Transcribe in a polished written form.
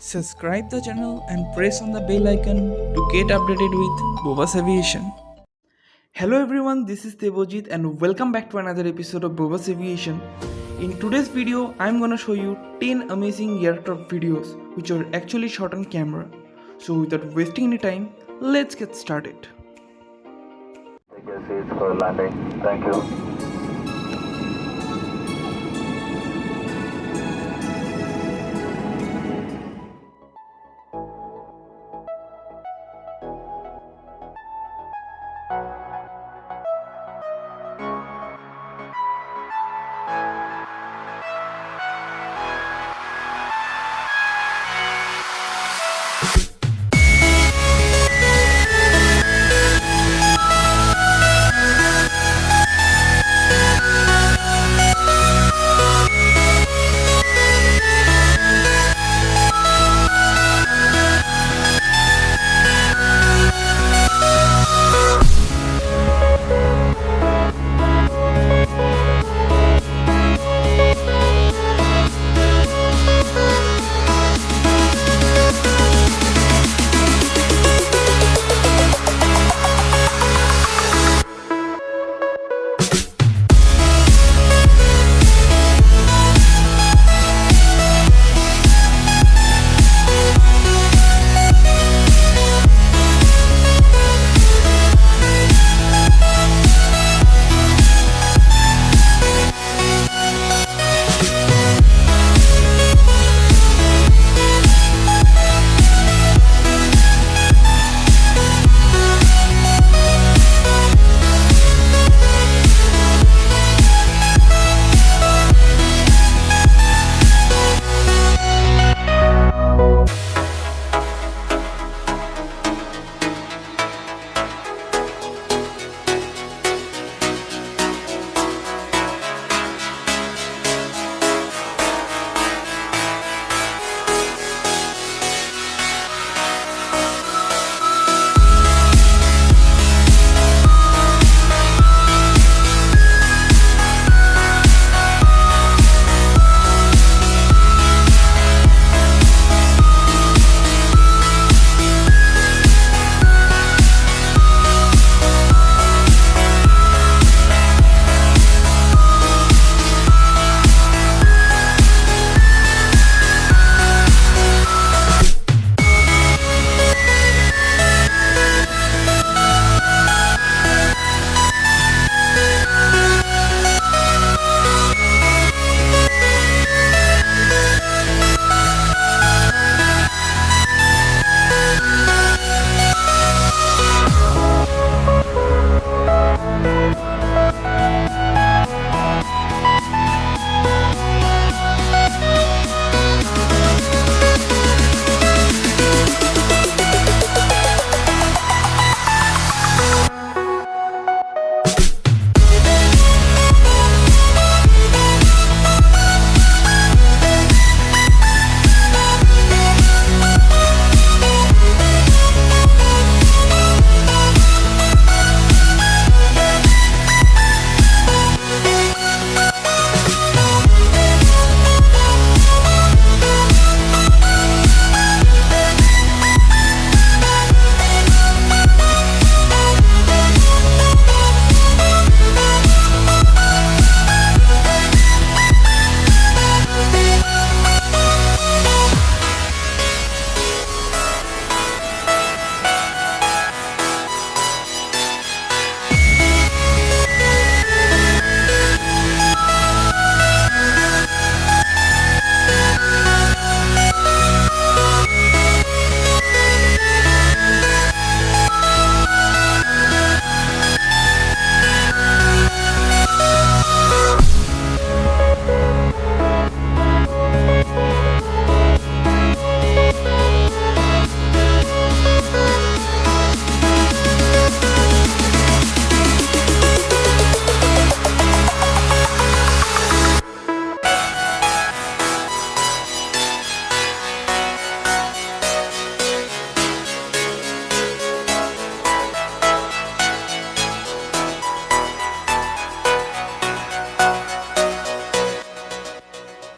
Subscribe the channel and press on the bell icon to get updated with Bobas Aviation. Hello everyone, this is Devojit and welcome back to another episode of Bobas Aviation. In today's video, I'm gonna show you 10 amazing aircraft videos which are actually shot on camera. So without wasting any time, let's get started. Take your seats for landing. Thank you.